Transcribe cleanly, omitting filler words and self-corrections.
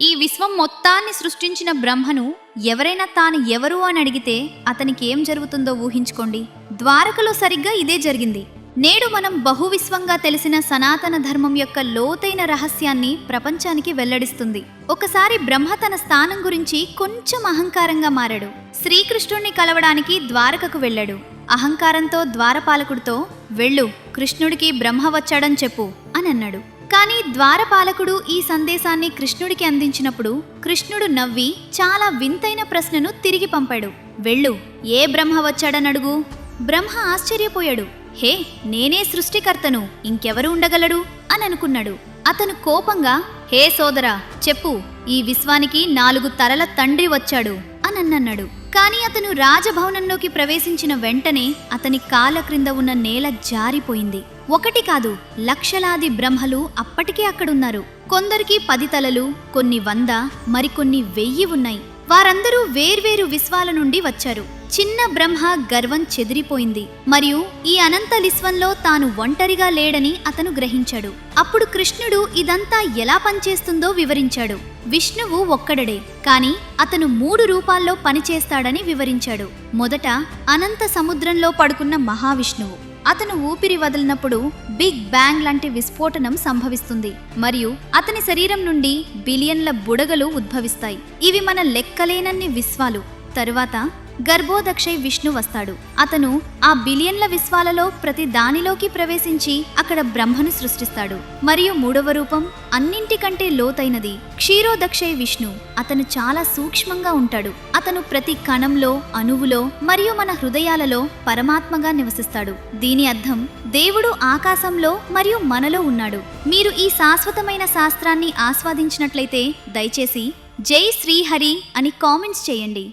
ఈ విశ్వం మొత్తాన్ని సృష్టించిన బ్రహ్మను ఎవరైనా తాను ఎవరు అని అడిగితే అతనికి ఏం జరుగుతుందో ఊహించుకోండి. ద్వారకలో సరిగ్గా ఇదే జరిగింది. నేడు మనం బహువిశ్వంగా తెలిసిన సనాతన ధర్మం యొక్క లోతైన రహస్యాన్ని ప్రపంచానికి వెల్లడిస్తుంది. ఒకసారి బ్రహ్మ తన స్థానం గురించి కొంచెం అహంకారంగా మారాడు. శ్రీకృష్ణుణ్ణి కలవడానికి ద్వారకకు వెళ్ళాడు. అహంకారంతో ద్వారపాలకుడితో వెళ్ళు, కృష్ణుడికి బ్రహ్మ వచ్చాడని చెప్పు అని అన్నాడు. కానీ ద్వారపాలకుడు ఈ సందేశాన్ని కృష్ణుడికి అందించినప్పుడు కృష్ణుడు నవ్వి చాలా వింతైన ప్రశ్నను తిరిగి పంపాడు. వెళ్ళు, ఏ బ్రహ్మ వచ్చాడనడుగు. బ్రహ్మ ఆశ్చర్యపోయాడు. హే, నేనే సృష్టికర్తను, ఇంకెవరు ఉండగలడు అని అనుకున్నాడు. అతను కోపంగా, హే సోదరా చెప్పు, ఈ విశ్వానికి 4 తలల తండ్రి వచ్చాడు అని అన్నాడు. కానీ అతను రాజభవనంలోకి ప్రవేశించిన వెంటనే అతని కాళ్ళ క్రింద ఉన్న నేల జారిపోయింది. 1 కాదు, లక్షలాది బ్రహ్మలు అప్పటికే అక్కడున్నారు. కొందరికి 10 తలలు, కొన్ని 100, మరికొన్ని 1000 ఉన్నాయి. వారందరూ వేర్వేరు విశ్వాల నుండి వచ్చారు. చిన్న బ్రహ్మ గర్వం చెదిరిపోయింది మరియు ఈ అనంత విశ్వంలో తాను ఒంటరిగా లేడని అతను గ్రహించాడు. అప్పుడు కృష్ణుడు ఇదంతా ఎలా పనిచేస్తుందో వివరించాడు. విష్ణువు ఒక్కడడే, కానీ అతను 3 రూపాల్లో పనిచేస్తాడని వివరించాడు. మొదట అనంత సముద్రంలో పడుకున్న మహావిష్ణువు. అతను ఊపిరి వదిలినప్పుడు బిగ్ బ్యాంగ్ లాంటి విస్ఫోటనం సంభవిస్తుంది మరియు అతని శరీరం నుండి బిలియన్ల బుడగలు ఉద్భవిస్తాయి. ఇవి మన లెక్కలేనన్ని విశ్వాలు. తరువాత గర్భోదక్షై విష్ణు వస్తాడు. అతను ఆ బిలియన్ల విశ్వాలలో ప్రతి దానిలోకి ప్రవేశించి అక్కడ బ్రహ్మను సృష్టిస్తాడు. మరియు 3వ రూపం అన్నింటికంటే లోతైనది, క్షీరోదక్షై విష్ణు. అతను చాలా సూక్ష్మంగా ఉంటాడు. అతను ప్రతి కణంలో, అణువులో మరియు మన హృదయాలలో పరమాత్మగా నివసిస్తాడు. దీని అర్థం దేవుడు ఆకాశంలో మరియు మనలో ఉన్నాడు. మీరు ఈ శాశ్వతమైన శాస్త్రాన్ని ఆస్వాదించినట్లయితే దయచేసి జై శ్రీహరి అని కామెంట్స్ చేయండి.